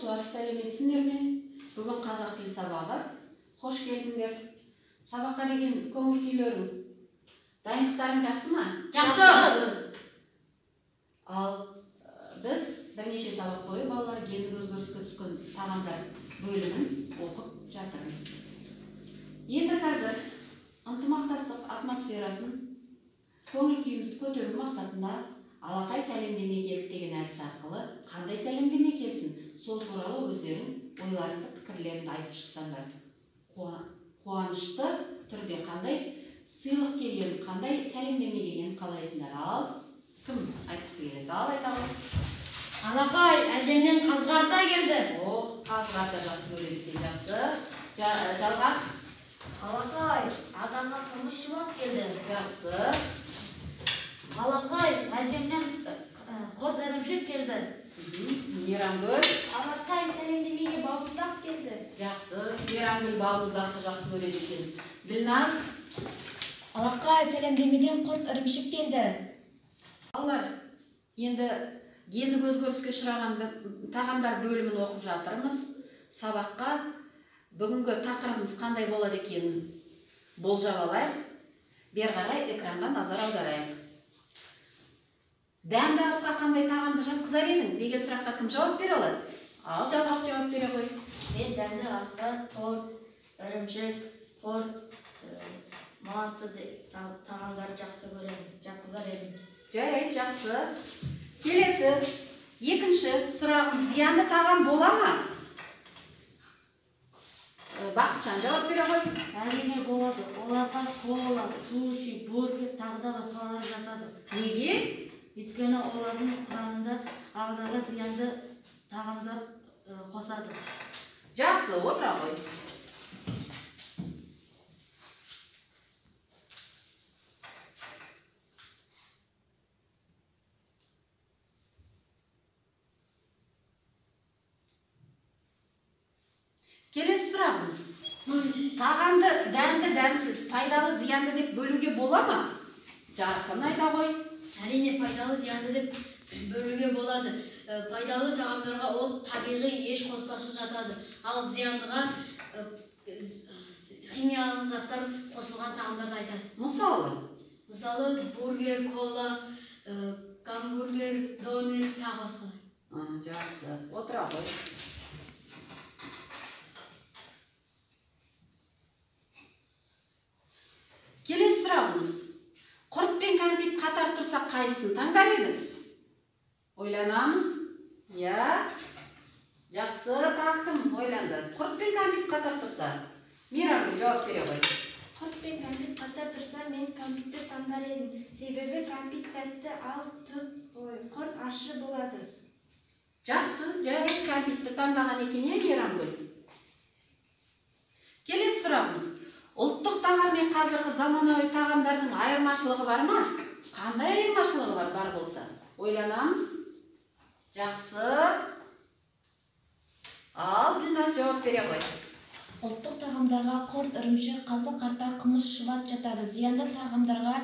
Оқушылар, сәлеметсіңдер ме? Бүгін қазақ тіл сабағы. Қош келдіңдер. Сабаққа деген көңіл күйлерің, дайындықтарың жақсы ма? Жақсы. Ал біз бірнеше сабақ бойы балалар гендік өзгеріске түскен тағамдар бөлімін оқып жатырмыз. Енді қазір ынтымақтастық атмосферасын көңіл күйімізді көтеру мақсатында алақай сәлемдеме келді деген әдіс арқылы қандай сәлемдеме келсін, сол туралы өздерің ойларыңды, пікірлеріңді айтып шықсаңдар. Қуанышты түрде қандай сыйлық келген, қандай сәлемдеме келгенін қалайсыңдар? Ал кім айтқысы келеді? Ал айта ғой. Алақай, әжемнен қазғарта келді. Қазғарта жақсы көреді екен, жақсы. Жалғас. Алақай, адамға қымыз шұбат келді. Жақсы. Алақай, әжемнен қос ірімшік келді. Мейрамгүл. Алақай, сәлемдемеге балмұздақ келді. Жақсы. Мейрамгүл балмұздақты жақсы көреді екен. Ділназ. Алақай, сәлемдемеден құрт ірімшік келді. Балалар, енді гендік өзгеріске ұшыраған тағамдар бөлімін оқып жатырмыз. Сабаққа бүгінгі тақырыбымыз қандай болады екенін болжап алайық. Бері қарай экранға назар аударайық. Дәмді асқа қандай тағамды жатқызар едің деген сұраққа кім жауап бере алады? Ал Жалғас жауап бере қой. Мен дәмді асқа торт, ірімшік, құрт, манты тағамдарды жақсы көремін, жатқызар едім. Жарайды, жақсы. Келесі, екінші сұрағым, зиянды тағам бола ма? Бақытжан жауап бере қой. Әрине болады. Оларға кола, суши, бургер, тағы да басқалары жатады. Неге? Өйткені олардың құрамында ағзаға зиянды тағамдар қосады. Жақсы, отыра қой. Келесі сұрағымыз. Тағамды дәмді, дәмсіз, пайдалы, зиянды деп бөлуге бола ма? Жарықтан айта қой. Әрине, пайдалы, зиянды деп бөлуге болады. Пайдалы тағамдарға ол табиғи еш қоспасыз жатады. Ал зияндыға химиялық заттар қосылған тағамдарды айтады. Мысалы, бургер, кола, гамбургер, донер, тағы басқа. Жақсы, отыра қой. Келесі сұрағымыз. Құрт пен кәмпит қатар тұрса қайсысын таңдар едің? Ойланамыз? Я? Жақсы, тағы кім ойланды? Құрт пен кәмпит қатар тұрса? Мейрамгүл жауап бере қой. Құрт пен кәмпит қатар тұрса, мен кәмпитті таңдар едім. Себебі кәмпит тәтті, ал құрт ащы болады. Жақсы, жарайды, кәмпитті таңдаған екен, Мейрамгүл. Келесі сұрағымыз. Ұлттық тағам мен қазіргі заманауи тағамдардың айырмашылығы бар ма? Қандай айырмашылығы бар болса? Ойланамыз? Жақсы. Ал Ділназ жауап бере қой. Ұлттық тағамдарға құрт, ірімшік, қазы қарта, қымыз шұбат жатады. Зиянды тағамдарға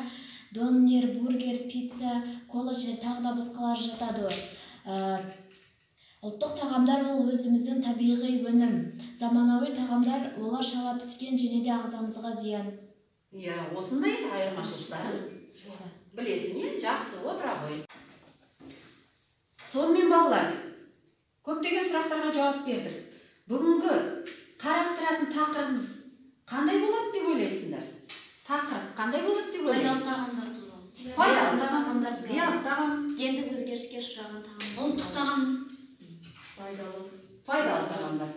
донер, бургер, пицца, кола және тағы да басқалар жатады. Ұлттық тағамдар ол өзіміздің табиғи өнім. Заманауи тағамдар олар шала піскен және де ағзамызға зиян. Осындай айырмашылықтар. Білесің, жақсы, отыра қой. Сонымен балалар, көптеген сұрақтарға жауап бердік. Бүгінгі қарастыратын тақырыбымыз қандай болады деп ойлайсыңдар? Тақырып қандай болады деп ойлайсыңдар? Пайдалы тағамдар туралы. Пайдалы тағамдар, зиянды тағам, Гендік өзгеріске ұшыраған тағам. Ұлттық тағам. пайдалы тағамдар.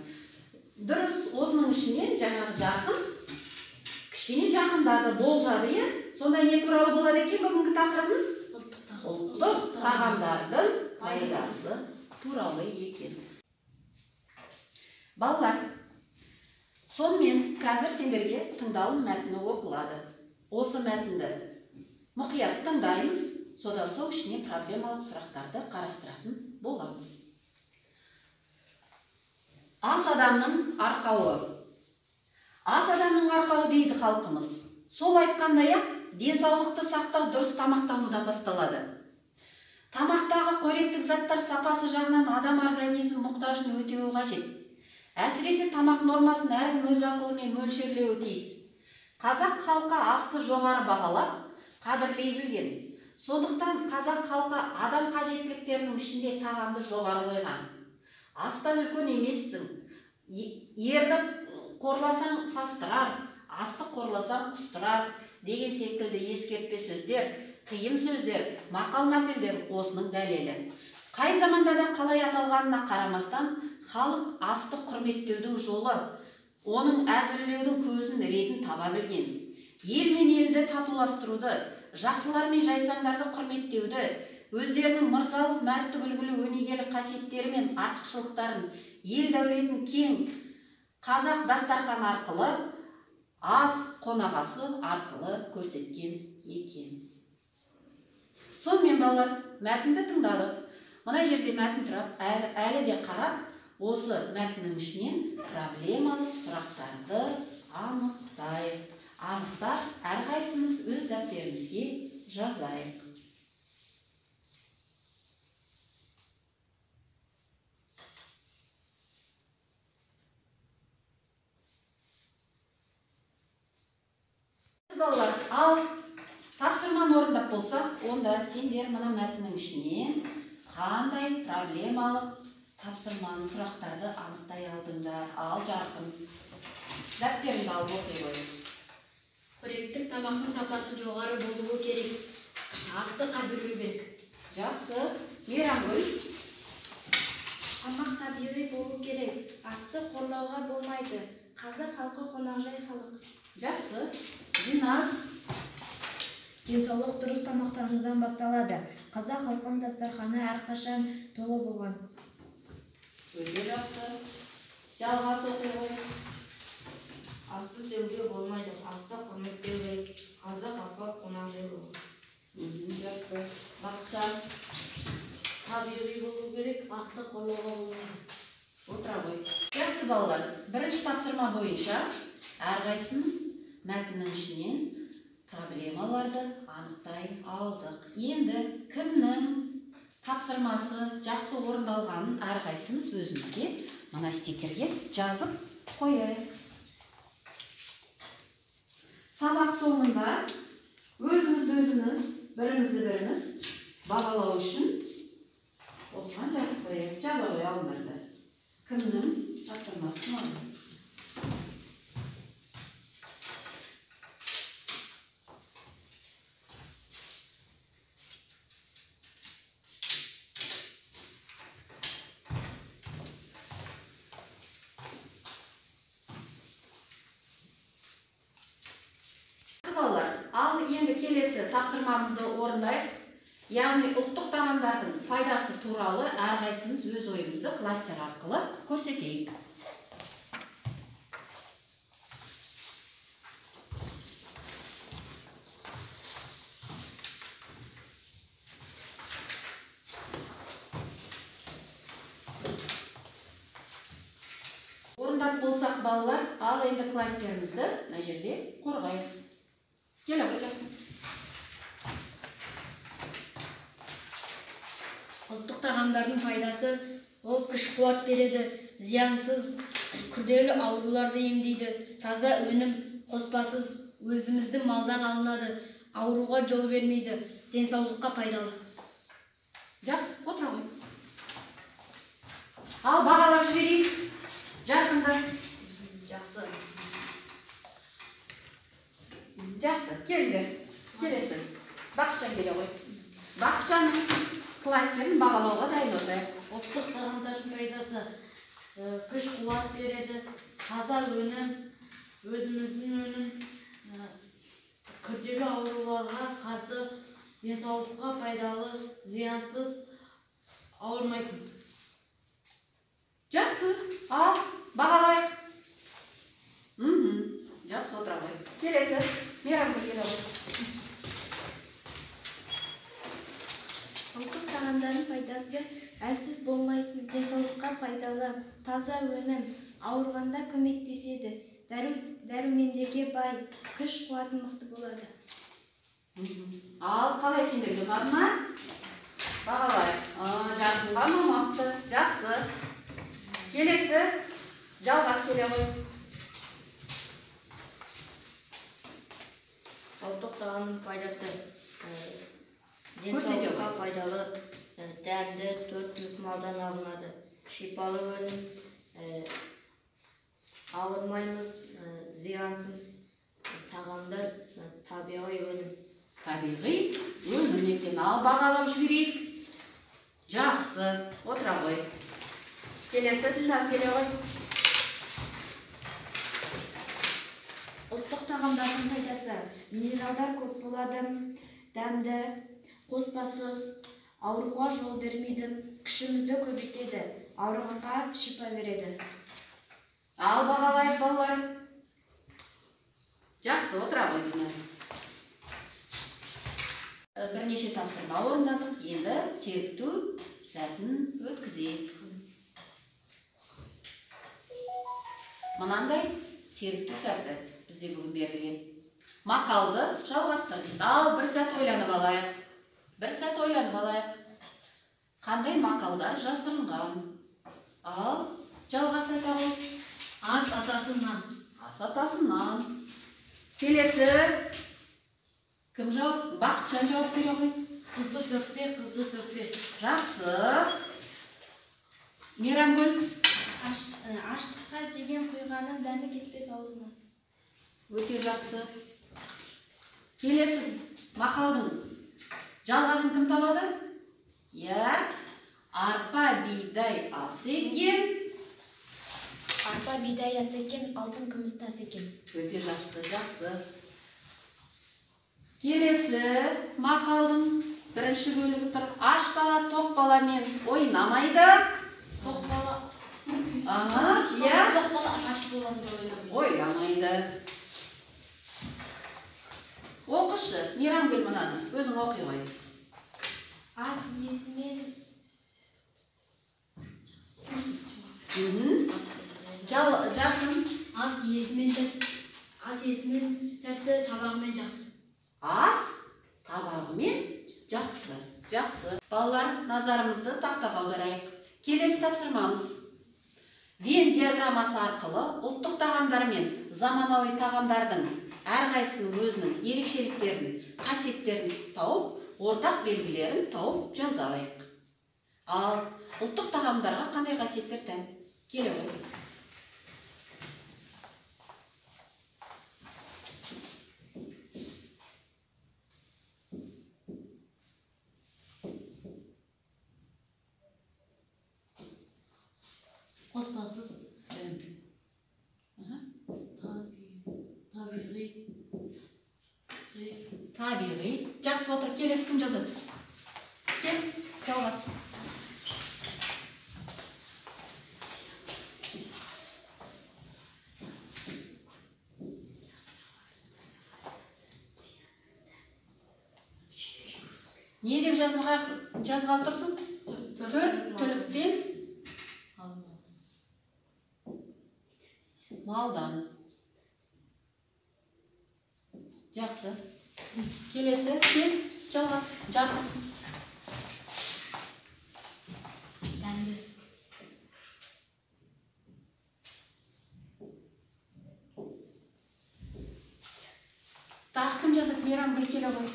Дұрыс, осының ішінен жаңағы жарқын, кішкене жақындады, болжады, сонда не туралы болады екен бүгінгі тақырыбымыз? Ұлттық тағамдардың пайдасы туралы екен. Балалар, сонымен қазір сендерге тыңдалым мәтіні оқылады. Осы мәтінді мұқият тыңдаймыз, содан соң ішіне проблемалық сұрақтарды қарастыратын боламыз. Ас адамның арқауы. Ас адамның арқауы дейді халқымыз. Сол айтқандай-ақ денсаулықты сақтау дұрыс тамақтанудан басталады. Тамақтағы қоректік заттар сапасы жағынан адам организм мұқтажын өтеуі қажет. Әсіресе тамақ нормасын әркім өз ақылымен мөлшерлеуі тиіс. Қазақ халқы асты жоғары бағалап, қадірлей білген. Сондықтан қазақ халқы адам қажеттіліктерінің ішінде тағамды жоғары қойған. Астан үлкен емессің, ерді қорласаң састырар, асты қорласаң құстырар деген секілді ескертпе сөздер, қиым сөздер, мақал-мәтелдер осының дәлелі. Қай заманда да қалай аталғанына қарамастан, халық асты құрметтеудің жолы, оның әзірлеудің көзін ретін таба білген. Ел мен елді татуластыруды, жақсылар мен жайсаңдарды құрметтеуді, өздерінің мырзалық, мәрттік, үлгілі, өнегелі қасиеттері мен артықшылықтарын ел дәулетін кең қазақ дастархан арқылы, ас қонағасы арқылы көрсеткен екен. Сонымен балалар, мәтінді тыңдадық. Мына жерде мәтін тұрап, әлі де қарап, осы мәтіннің ішінен проблемалық сұрақтарды анықтайық. Анықтап, әрқайсымыз өз дәптерімізге жазайық. Балалар, ал тапсырманы орындап болсақ, онда сендер мына мәтіннің ішінен қандай проблемалық тапсырманы сұрақтарды анықтай алдыңдар. Ал жарқын, дәптеріңді алып оқи қой. Қоректік тамақтың сапасы жоғары болуы керек. Асты қадірлеу керек. Жақсы. Мейрамгүл. Тамақ табиғи болу керек. Асты қорлауға болмайды. Қазақ халқы қонақжай халық. Жақсы. Диназ. Денсаулық дұрыс тамақтанудан басталады. Қазақ халқының дастарханы әрқашан толы болған. Өте жақсы. Жалғас оқи қой. Асты деуге болмайды, асты құрметтеу керек. Қазақ халқы қонақжай болу. Жақсы. Бақытжан. Табиғи болу керек, асты қорлауға болмайды. Отыра қой. Жақсы балалар, бірінші тапсырма бойынша әрқайсымыз мәтіннің ішінен проблемаларды анықтай алдық. Енді кімнің тапсырмасы жақсы орындалғанын әрқайсымыз өзімізге мына стикерге жазып қояйық. Сабақ соңында өзімізді өзіміз, бірімізді біріміз бағалау үшін осыған жазып қояйық. Жаза қой алыңдар. Кімнің тапсырмасы мынау? Балалар, ал енді келесі тапсырмамызды орындайық. Яғни ұлттық тағамдардың пайдасы туралы әрқайсымыз өз ойымызды кластер арқылы көрсетейік. Орындап болсақ балалар, ал енді кластерімізді мына жерде қорғайық. Келе ғой жақын. Ұлттық тағамдардың пайдасы ол күш қуат береді, зиянсыз, күрделі ауруларды емдейді, таза өнім, қоспасыз, өзіміздің малдан алынады, ауруға жол бермейді, денсаулыққа пайдалы. Жақсы, отыра ғой. Ал бағалап жіберейік. Жарқынды. Жақсы. Жақсы, келіңдер. Келесі. Бақытжан келе ғой. Бақытжанның кластерін бағалауға дайын отайық. Ұлттық тағамдардың пайдасы күш қуат береді, таза өнім, өзіміздің өнім, күрделі ауруларға қарсы, денсаулыққа пайдалы, зиянсыз, ауырмайсың. Жақсы, ал бағалайық. Жақсы, отыра ғой. Келесі. Мейрамгүл келе ғой. Ұлттық тағамдардың пайдасы әлсіз болмайсың, денсаулыққа пайдалы, таза өнім, ауырғанда көмектеседі, дәрумендерге бай, күш қуаты мықты болады. Ал қалай сендерге бар ма? Бағалайық. Жақынға мамапты. Жақсы. Келесі жалғас келе ғой. Ұлттық тағамның пайдасы денсаулыққа пайдалы, дәмді, 4 түлік малдан алынады. Шипалы өнім, ауырмаймыз, зиянсыз тағамдар, табиғи өнім. Табиғи өнім екен. Ал бағалап жіберейік. Жақсы. Отыра ғой. Келесі Ділназ келе ғой. Ұлттық тағамдардың пайдасы: минералдар көп болады, дәмді, қоспасыз, ауруға жол бермейді, күшімізді көбейтеді, ауырғанға шипа береді. Ал бағалайық балалар. Жақсы, отыра ғой Ділназ. Бірнеше тапсырма орындадық. Енді сергіту сәтін өткізейік. Мынандай сергіту сәті бізде бүгін берілген. Мақалды жалғастыр дейді. Ал бір сәт ойланып алайық. Бір сәт ойланып алайық. Қандай мақалда жазылған? Ал жалғас айта ғой. Ас атасынан. Ас атасынан. Келесі кім жауап? Бақытжан жауап бере ғой. Қызды сөкпе, қызды сөкпе. Жақсы. Мейрамгүл. Аштыққа жеген құйғаның дәмі кетпес аузынан. Өте жақсы. Келесі мақалдың жалғасын кім табады? Арпа бидай ас екен. Арпа бидай ас екен, алтын күміс тас екен. Өте жақсы, жақсы. Келесі мақалдың бірінші бөлігі тұр. Аш бала тоқ баламен ойнамайды. Тоқ бала Аш боламды ойлап. ойнамайды. Оқышы, Мейрамгүл мынаны, өзің оқи ғой. Ас иесімен Жақын. Ас иесімен тәтті, табағымен жақсы. Ас табағымен жақсы. Жақсы. Балалар, назарымызды тақтаға аударайық. Келесі тапсырмамыз. Вен диаграммасы арқылы ұлттық тағамдар мен заманауи тағамдардың әрқайсының өзінің ерекшеліктерін, қасиеттерін тауып, ортақ белгілерін тауып жазайық. Ал ұлттық тағамдарға қандай қасиеттер тән? Келе ғой. Қоспасыз, Табиғи. Жақсы отыр. Келесі кім жазады? Кел, жалғас. Не деп жазғалы тұрсың? 4 түліктен малдан. Жақсы. Келесі, кел, жалғас, жарқын. Дәмді. Тағы кім жазады? Мейрамгүл келе ғой.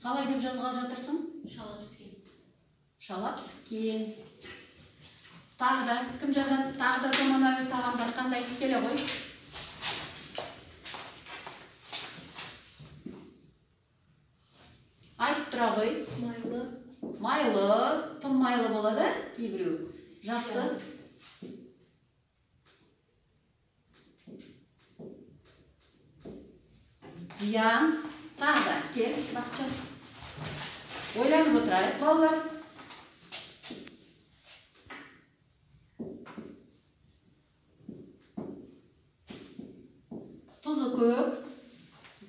Қалай деп жазғалы жатырсың? шала піскен. Шала піскен. Тағы да кім жазады? Тағы да заманауи тағамдар қандай? Келе ғой. Айтып тұра ғой. Майлы. Майлы, тым майлы болады, кейбіреу. Жақсы. Зиян. Тағы да кел, Бақытжан. Ойланып отырайық, балалар. Тұзы көп.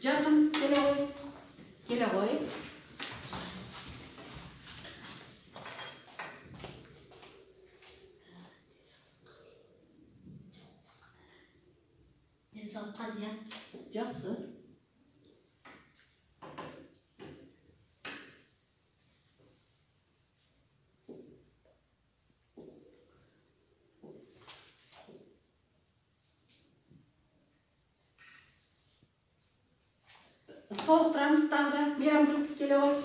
Жақын, келе ғой. Келе ғой. Жақсы. Толықтырамыз тағы да. Мейрамгүл келе ғой.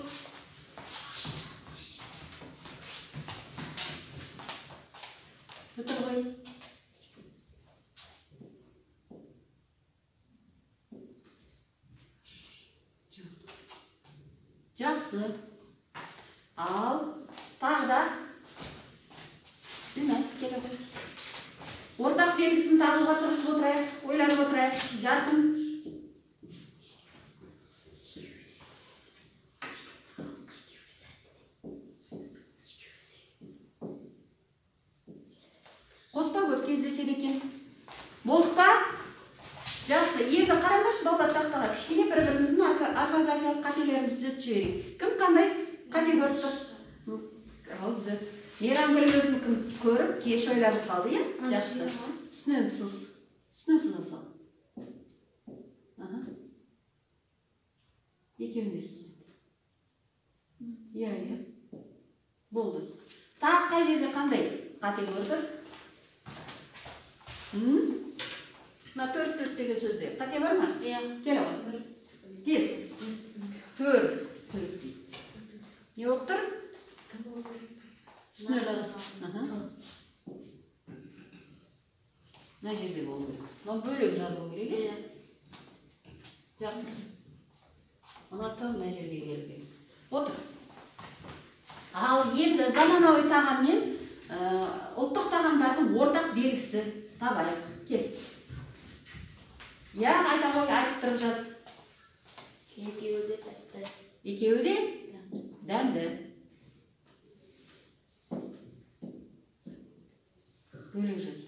Өтір ғой. Жақсы. Ал, тағы да. Дінәс келе ғой. Ортақ белгісін табуға тырысып отырайық, ойланып отырайық. Жарқын. Қоспа көп кездеседі екен. Болдық па? Жақсы. Енді қараңдаршы балалар тақтаға. Кішкене бір-біріміздің орфографиялық қателерімізді түзетіп жіберейік. Кім қандай қате көріп тұр? Ал түзет. Мейрамгүл өзін көріп, кеш ойланып қалды, иә? Жақсы. Үстінен сыз. Үстінен сыза сал. Екеуін де сыз. Иә. Болды. Тағы қай жерде қандай қате көрдік? Мына төрт деген сөзде қате бар ма? Иә. Келе ғой. Тез. Төрт дейді. Не болып тұр? Үстіне жаз. Мына жерде болу керек. Мына бөлек жазылу керек, Иә. Жақсы. Мына тым мына жерге келу керек. Отыр. Ал енді заманауи тағаммен ұлттық тағамдардың ортақ белгісі табайық. Кел. Я айта ғой, айтып тұрып жаз. Екеуі де тәтті. Екеуі де дәмді. Бөлек жаз.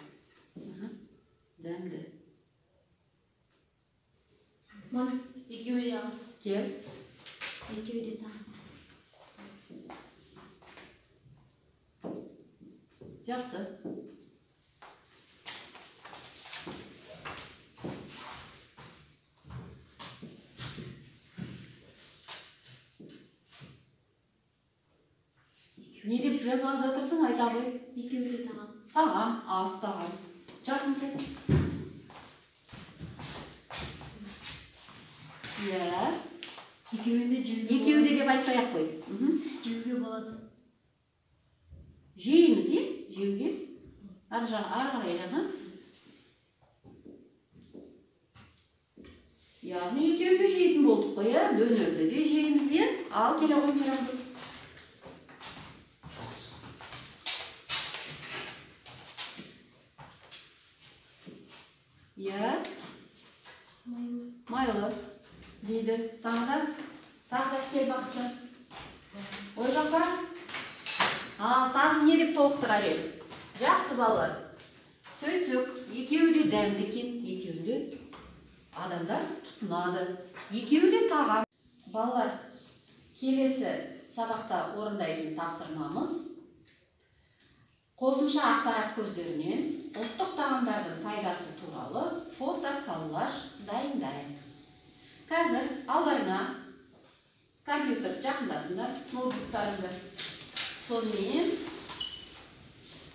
Дәмді. Екеуі де ағыз. Кел. Екеуі де тағам. Жақсы. Не деп жазған жатырсың, айта ғой. Екеуі де тағам. Тағам, ас тағам. Жақын кел. Иә. Екеуі де жеуге Екеуі де деп айтпай-ақ қой. жеуге болады. Жейміз, е? Жеуге. Ары қарай жағы. Яғни екеуі де жейтін болдық қой, е? Дөнерді де жейміз, е? Ал келе ғой Мейрамгүл. Иә. Майлы дейді. Тағы да кел Бақытжан. Ой жаққа. Ал тағы не деп толықтырар еді? Жақсы балалар. Сөйтсек, екеуі де дәмді екен, екеуі де адамдар тұтынады. Екеуі де тағам. Балалар, келесі сабақта орындайтын тапсырмамыз қосымша ақпарат көздерінен ұлттық тағамдардың пайдасы туралы фото-коллаж дайындайық. Қазір алдарыңа компьютер жақындатыңдар, ноутбуктарыңды. Сонымен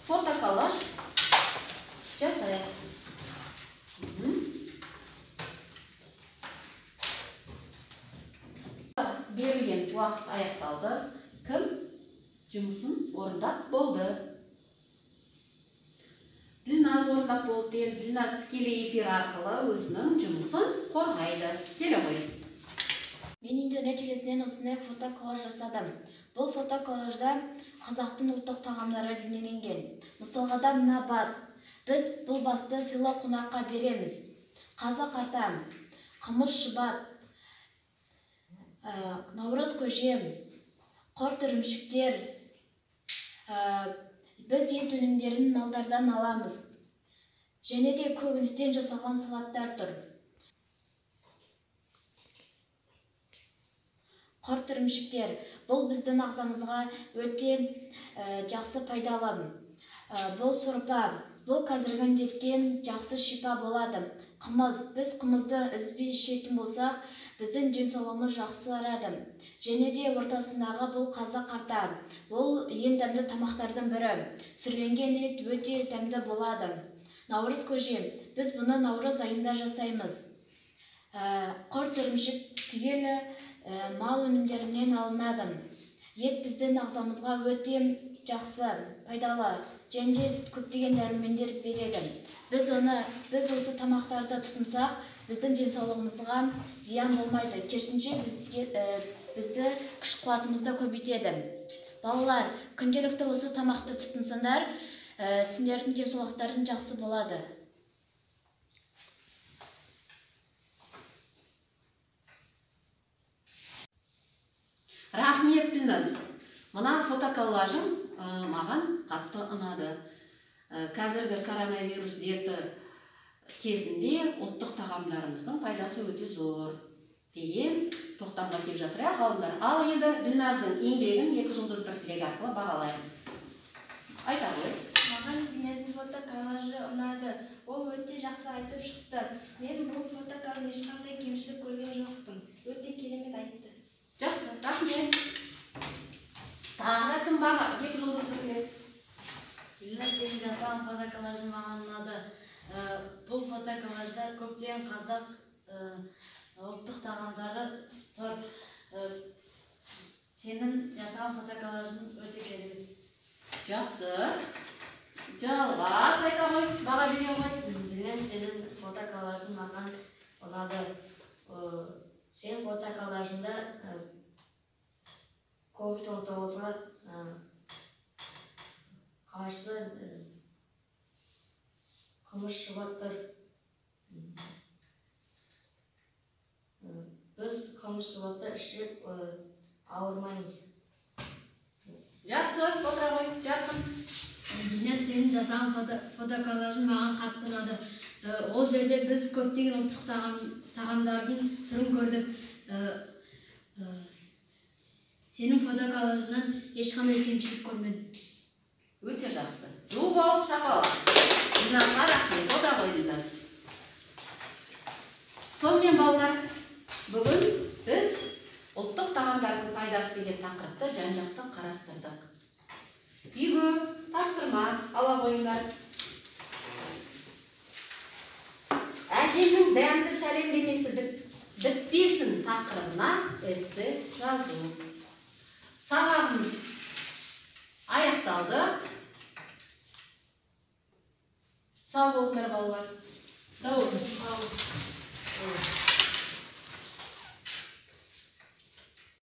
фото-коллаж жасайық. Берілген уақыт аяқталды. Кім жұмысын орындап болды? Ділназ орындап болды. Ділназ тікелей эфир арқылы өзінің жұмысын қорғайды. Келе ғой. Мен интернет желісінен осындай фото-коллаж жасадым. Бұл фото-коллажда қазақтың ұлттық тағамдары бейнеленген. Мысалға да мына бас. Біз бұл басты сыйлы қонаққа береміз. Қазы қарта, қымыз шұбат, наурыз көжем, құрт ірімшіктер. Біз ет өнімдерін малдардан аламыз. Және де көкөністен жасалған салаттар тұр. Құрт ірімшіктер. Бұл біздің ағзамызға өте жақсы пайдалы. Бұл сорпа. Бұл қазіргі індетке жақсы шипа болады. Қымыз, біз қымызды үзбей ішетін болсақ, біздің денсаулығымыз жақсарады. Және де ортасындағы бұл қазақ қарта. Ол ең дәмді тамақтардың бірі. Сүрленген ет өте дәмді болады. Наурыз көже, біз бұны наурыз айында жасаймыз. Құрт, ірімшік түгелі мал өнімдерінен алынады. Ет біздің ағзамызға өте жақсы, пайдалы, және көптеген дәрумендер береді. Біз осы тамақтарды тұтынсақ, біздің денсаулығымызға зиян болмайды. Керісінше бізді күш қуатымызды көбейтеді. Балалар, күнделікті осы тамақты тұтынсаңдар, сендердің денсаулықтарың жақсы болады. Рахмет Ділназ. Мына фотоколлажың маған қатты ұнады. Қазіргі коронавирус дерті кезінде ұлттық тағамдарымыздың пайдасы өте зор деген тоқтамға келіп жатыр, ғалымдар. Ал енді Ділназдың еңбегін 2 жұлдыз 1 тілек арқылы бағалайық. Айта ғой. Маған Ділназдың фотоколлажы ұнады. Ол өте жақсы айтып шықты. Мен бұл фотоколлаждан ешқандай кемшілік көрген жоқпын. Өте керемет айтты. Жақсы, рахмет. Тағы да кім баға? 2 жұлдыз 1 тілек. Ділназ жасаған фотоколлажы маған ұнады. Бұл фотоколлажда көптеген қазақ ұлттық тағамдары тұр. Сенің жасаған фотоколлажың өте керемет. Жақсы. Жалғас айта ғой, баға бере ғой. Ділназ, сенің фотоколлажың маған ұнады. Сен фотоколлажында COVID-19-ға қарсы қымыз шұбаттыр. Біз қымыз шұбатты ішіп ауырмаймыз. Жақсы, отыра ғой, жарқын. Ділназ, сенің жасаған фотоколлажың маған қатты ұнады. Ол жерде біз көптеген ұлттық тағамдардың түрін көрдік. Сенің фотоколлажынан ешқандай кемшілік көрмедім. Өте жақсы. Ду бол, шапала. Ділназға рахмет, отыра ғой Ділназ. Сонымен балалар, бүгін біз ұлттық тағамдардың пайдасы деген тақырыпты жан-жақты қарастырдық. Үйге тапсырма ала қойыңдар. Әжемнің дәмді сәлемдемесі бітпесін тақырыбына эссе жазу. Сабағымыз аяқталды. Сау болыңдар балалар. Сау болыңыз.